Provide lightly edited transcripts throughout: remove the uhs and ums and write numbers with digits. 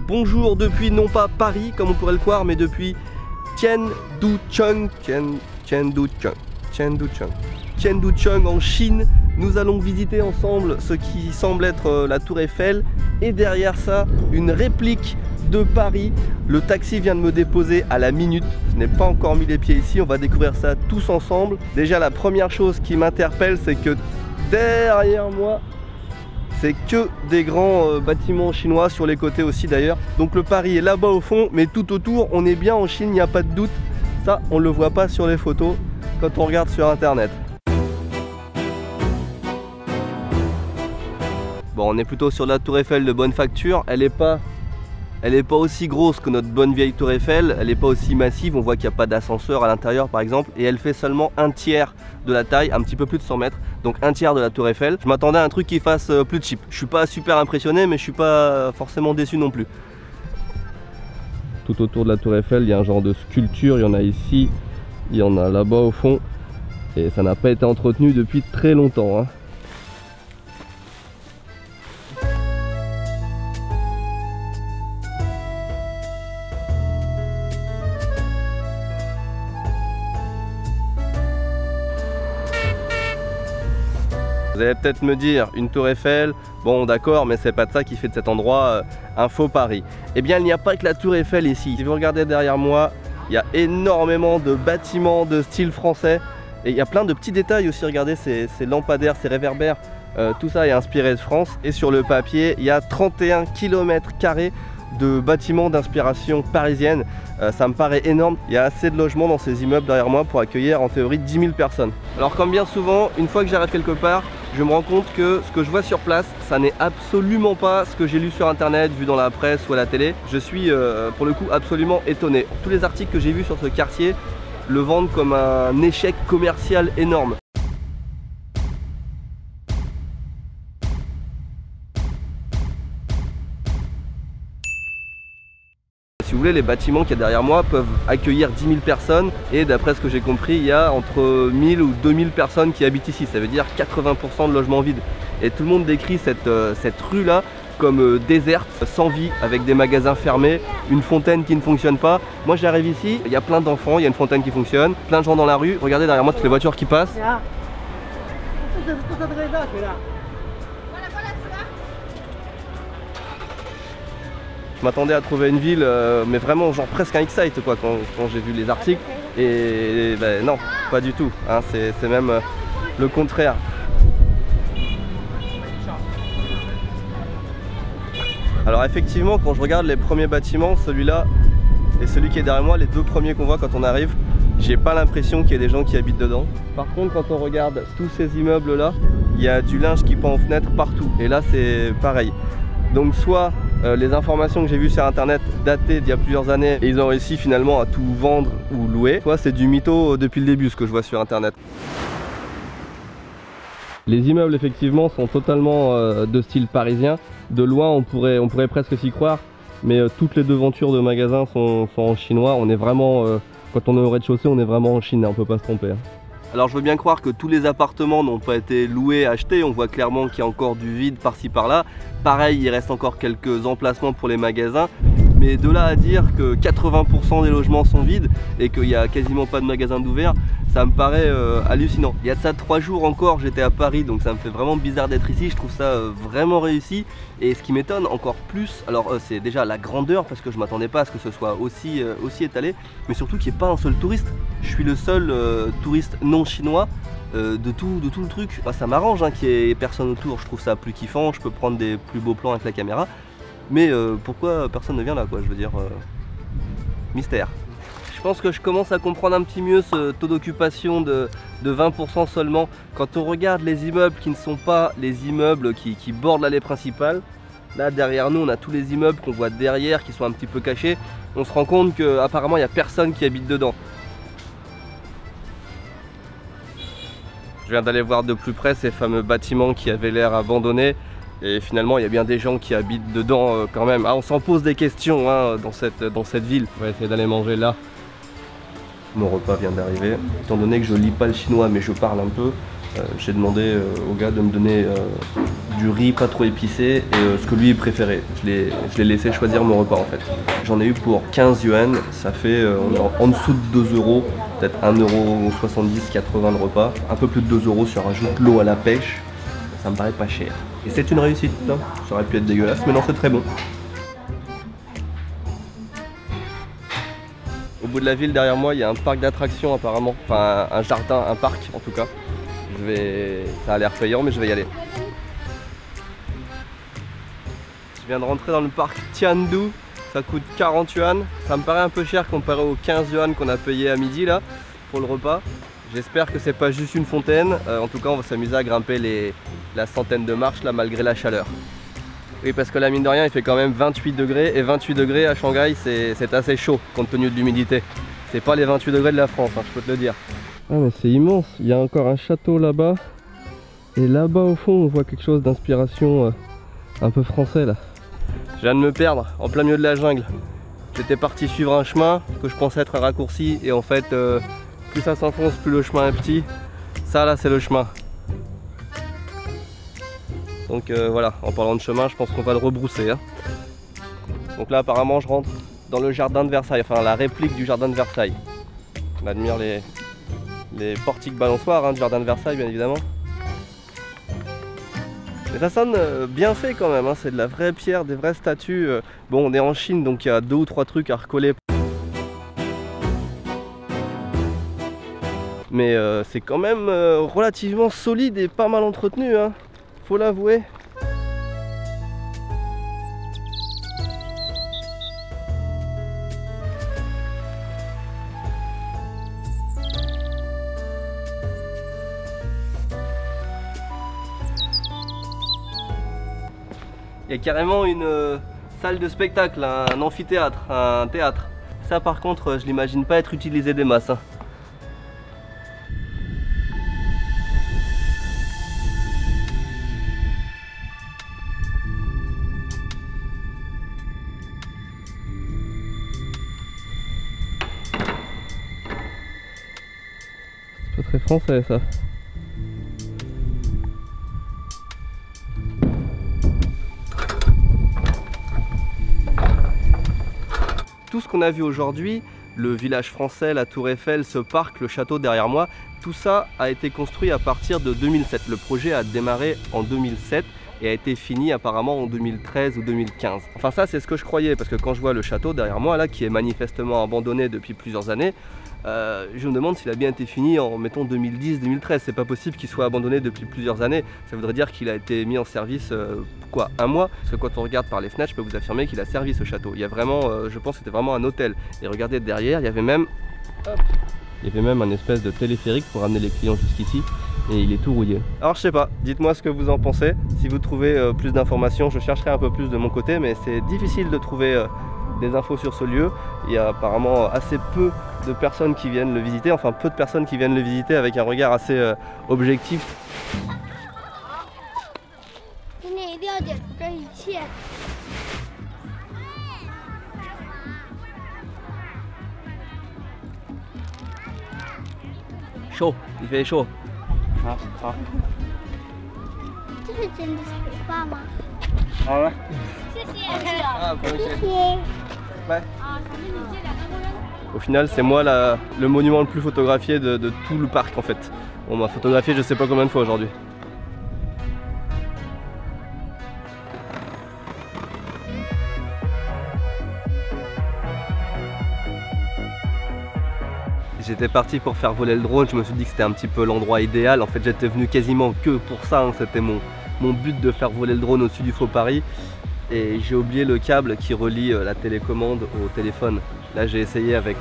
Bonjour depuis non pas Paris comme on pourrait le croire, mais depuis Tianducheng en Chine. Nous allons visiter ensemble ce qui semble être la tour Eiffel et derrière ça une réplique de Paris. Le taxi vient de me déposer à la minute, je n'ai pas encore mis les pieds ici, on va découvrir ça tous ensemble. Déjà la première chose qui m'interpelle, c'est que derrière moi c'est que des grands bâtiments chinois, sur les côtés aussi d'ailleurs. Donc le Paris est là-bas au fond, mais tout autour on est bien en Chine, il n'y a pas de doute. Ça on ne le voit pas sur les photos quand on regarde sur internet. Bon, on est plutôt sur la tour Eiffel de bonne facture, elle n'est pas aussi grosse que notre bonne vieille tour Eiffel, elle n'est pas aussi massive, on voit qu'il n'y a pas d'ascenseur à l'intérieur par exemple, et elle fait seulement un tiers de la taille, un petit peu plus de 100 mètres, donc un tiers de la tour Eiffel. Je m'attendais à un truc qui fasse plus cheap. Je suis pas super impressionné, mais je suis pas forcément déçu non plus. Tout autour de la tour Eiffel, il y a un genre de sculpture, il y en a ici, il y en a là-bas au fond, et ça n'a pas été entretenu depuis très longtemps, hein. Vous allez peut-être me dire, une tour Eiffel, bon d'accord, mais c'est pas de ça qui fait de cet endroit un faux Paris. Eh bien il n'y a pas que la tour Eiffel ici. Si vous regardez derrière moi, il y a énormément de bâtiments de style français. Et il y a plein de petits détails aussi, regardez ces lampadaires, ces réverbères, tout ça est inspiré de France. Et sur le papier, il y a 31 km² de bâtiments d'inspiration parisienne. Ça me paraît énorme. Il y a assez de logements dans ces immeubles derrière moi pour accueillir en théorie 10 000 personnes. Alors comme bien souvent, une fois que j'arrive quelque part, je me rends compte que ce que je vois sur place, ça n'est absolument pas ce que j'ai lu sur internet, vu dans la presse ou à la télé. Je suis pour le coup absolument étonné. Tous les articles que j'ai vus sur ce quartier le vendent comme un échec commercial énorme. Si vous voulez, les bâtiments qu'il y a derrière moi peuvent accueillir 10 000 personnes et d'après ce que j'ai compris, il y a entre 1000 ou 2000 personnes qui habitent ici. Ça veut dire 80% de logements vides. Et tout le monde décrit cette rue là comme déserte, sans vie, avec des magasins fermés, une fontaine qui ne fonctionne pas. Moi j'arrive ici, il y a plein d'enfants, il y a une fontaine qui fonctionne, plein de gens dans la rue. Regardez derrière moi toutes les voitures qui passent. Je m'attendais à trouver une ville, mais vraiment genre presque un Excite quoi, quand j'ai vu les articles. Et ben, non, pas du tout, hein, c'est même le contraire. Alors effectivement, quand je regarde les premiers bâtiments, celui-là et celui qui est derrière moi, les deux premiers qu'on voit quand on arrive, j'ai pas l'impression qu'il y ait des gens qui habitent dedans. Par contre, quand on regarde tous ces immeubles là, il y a du linge qui pend aux fenêtres partout. Et là c'est pareil. Donc soit les informations que j'ai vues sur internet datées d'il y a plusieurs années et ils ont réussi finalement à tout vendre ou louer, soit c'est du mytho depuis le début ce que je vois sur internet. Les immeubles effectivement sont totalement de style parisien. De loin on pourrait presque s'y croire, mais toutes les devantures de magasins sont en chinois. On est vraiment, quand on est au rez-de-chaussée, on est vraiment en Chine, on peut pas se tromper, hein. Alors je veux bien croire que tous les appartements n'ont pas été loués, achetés, on voit clairement qu'il y a encore du vide par-ci par-là. Pareil, il reste encore quelques emplacements pour les magasins, mais de là à dire que 80% des logements sont vides et qu'il n'y a quasiment pas de magasins d'ouverts, ça me paraît hallucinant. Il y a de ça 3 jours encore, j'étais à Paris, donc ça me fait vraiment bizarre d'être ici, je trouve ça vraiment réussi. Et ce qui m'étonne encore plus, alors c'est déjà la grandeur, parce que je m'attendais pas à ce que ce soit aussi étalé, mais surtout qu'il n'y ait pas un seul touriste. Je suis le seul touriste non chinois de tout le truc. Bah, ça m'arrange hein, qu'il n'y ait personne autour, je trouve ça plus kiffant, je peux prendre des plus beaux plans avec la caméra. Mais pourquoi personne ne vient là, quoi, je veux dire, mystère. Je pense que je commence à comprendre un petit mieux ce taux d'occupation de 20% seulement. Quand on regarde les immeubles qui ne sont pas les immeubles qui bordent l'allée principale, là derrière nous on a tous les immeubles qu'on voit derrière qui sont un petit peu cachés, on se rend compte qu'apparemment il n'y a personne qui habite dedans. Je viens d'aller voir de plus près ces fameux bâtiments qui avaient l'air abandonnés. Et finalement, il y a bien des gens qui habitent dedans quand même. Ah, on s'en pose des questions hein, dans cette ville. On va essayer d'aller manger là. Mon repas vient d'arriver. Étant donné que je lis pas le chinois mais je parle un peu, j'ai demandé au gars de me donner du riz pas trop épicé et ce que lui préférait. Je l'ai laissé choisir mon repas en fait. J'en ai eu pour 15 yuan, ça fait en dessous de 2 euros, peut-être 1,70 €, 80 le repas. Un peu plus de 2 euros si on rajoute l'eau à la pêche. Ça me paraît pas cher. Et c'est une réussite, hein. Ça aurait pu être dégueulasse, mais non, c'est très bon. Au bout de la ville, derrière moi, il y a un parc d'attractions apparemment. Enfin, un jardin, un parc en tout cas. Ça a l'air payant, mais je vais y aller. Je viens de rentrer dans le parc Tiandu. Ça coûte 40 yuan. Ça me paraît un peu cher comparé aux 15 yuan qu'on a payé à midi là, pour le repas. J'espère que c'est pas juste une fontaine. En tout cas, on va s'amuser à grimper la centaine de marches là malgré la chaleur. Oui, parce que là, mine de rien, il fait quand même 28 degrés. Et 28 degrés à Shanghai, c'est assez chaud compte tenu de l'humidité. C'est pas les 28 degrés de la France, hein, je peux te le dire. Ah, mais c'est immense. Il y a encore un château là-bas. Et là-bas, au fond, on voit quelque chose d'inspiration un peu français là. Je viens de me perdre en plein milieu de la jungle. J'étais parti suivre un chemin que je pensais être un raccourci. Et en fait, plus ça s'enfonce, plus le chemin est petit. Ça là, c'est le chemin. Donc voilà, en parlant de chemin, je pense qu'on va le rebrousser. Hein. Donc là, apparemment, je rentre dans le jardin de Versailles, enfin la réplique du jardin de Versailles. On admire les portiques balançoires hein, du jardin de Versailles, bien évidemment. Mais ça sonne bien fait quand même, hein. C'est de la vraie pierre, des vraies statues. Bon, on est en Chine, donc il y a 2 ou 3 trucs à recoller. Mais c'est quand même relativement solide et pas mal entretenu, hein. Faut l'avouer. Il y a carrément une salle de spectacle, un amphithéâtre, un théâtre. Ça par contre, je l'imagine pas être utilisé des masses. Hein. C'est pas très français ça. Tout ce qu'on a vu aujourd'hui, le village français, la tour Eiffel, ce parc, le château derrière moi, tout ça a été construit à partir de 2007. Le projet a démarré en 2007 et a été fini apparemment en 2013 ou 2015. Enfin ça c'est ce que je croyais, parce que quand je vois le château derrière moi là, qui est manifestement abandonné depuis plusieurs années, je me demande s'il a bien été fini en mettons 2010-2013. C'est pas possible qu'il soit abandonné depuis plusieurs années. Ça voudrait dire qu'il a été mis en service quoi, un mois. Parce que quand on regarde par les fenêtres, je peux vous affirmer qu'il a servi ce château. Il y a vraiment, je pense que c'était vraiment un hôtel. Et regardez derrière, il y avait même, hop, il y avait même un espèce de téléphérique pour amener les clients jusqu'ici. Et il est tout rouillé. Alors je sais pas, dites-moi ce que vous en pensez. Si vous trouvez plus d'informations, je chercherai un peu plus de mon côté, mais c'est difficile de trouver des infos sur ce lieu. Il y a apparemment assez peu de personnes qui viennent le visiter, enfin peu de personnes qui viennent le visiter avec un regard assez objectif. Chaud, il fait chaud. Ah, ah. Au final, c'est moi le monument le plus photographié de tout le parc en fait. On m'a photographié je sais pas combien de fois aujourd'hui. J'étais parti pour faire voler le drone, je me suis dit que c'était un petit peu l'endroit idéal. En fait, j'étais venu quasiment que pour ça, hein. C'était mon but de faire voler le drone au-dessus du Faux Paris. et j'ai oublié le câble qui relie la télécommande au téléphone. Là j'ai essayé avec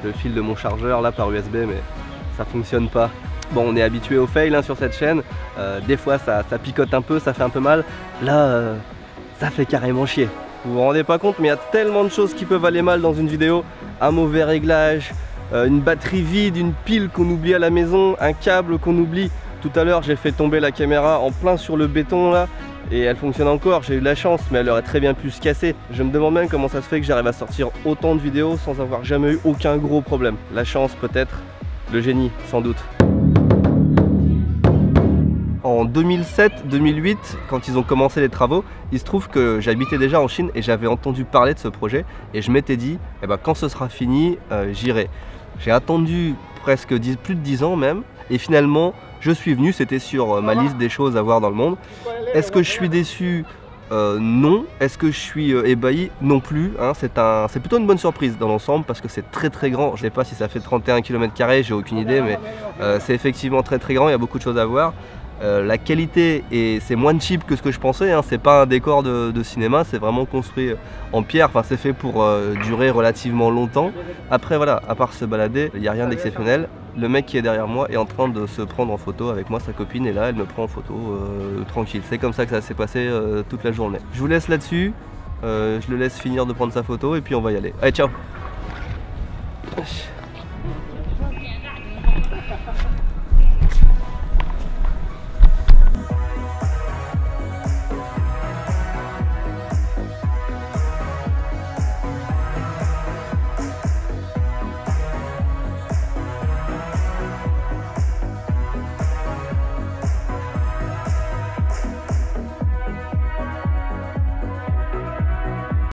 le fil de mon chargeur là par USB, mais ça fonctionne pas. Bon, on est habitué au fail hein, sur cette chaîne, des fois ça picote un peu, ça fait un peu mal. Là ça fait carrément chier. Vous vous rendez pas compte, mais il y a tellement de choses qui peuvent aller mal dans une vidéo. Un mauvais réglage, une batterie vide, une pile qu'on oublie à la maison, un câble qu'on oublie. Tout à l'heure j'ai fait tomber la caméra en plein sur le béton là, et elle fonctionne encore. J'ai eu de la chance, mais elle aurait très bien pu se casser. Je me demande même comment ça se fait que j'arrive à sortir autant de vidéos sans avoir jamais eu aucun gros problème. La chance peut-être, le génie sans doute. En 2007-2008, quand ils ont commencé les travaux, il se trouve que j'habitais déjà en Chine et j'avais entendu parler de ce projet et je m'étais dit, eh ben, quand ce sera fini, j'irai. J'ai attendu presque plus de 10 ans même, et finalement je suis venu, c'était sur ma liste des choses à voir dans le monde. Est-ce que je suis déçu? Non. Est-ce que je suis ébahi? Non plus, hein. C'est plutôt une bonne surprise dans l'ensemble parce que c'est très grand. Je ne sais pas si ça fait 31 km², j'ai aucune idée, mais c'est effectivement très grand, il y a beaucoup de choses à voir. La qualité, c'est moins cheap que ce que je pensais, hein. C'est pas un décor de cinéma, c'est vraiment construit en pierre, enfin c'est fait pour durer relativement longtemps. Après voilà, à part se balader, il n'y a rien d'exceptionnel. Le mec qui est derrière moi est en train de se prendre en photo avec moi, sa copine, et là elle me prend en photo tranquille. C'est comme ça que ça s'est passé toute la journée. Je vous laisse là-dessus, je le laisse finir de prendre sa photo et puis on va y aller. Allez, ciao!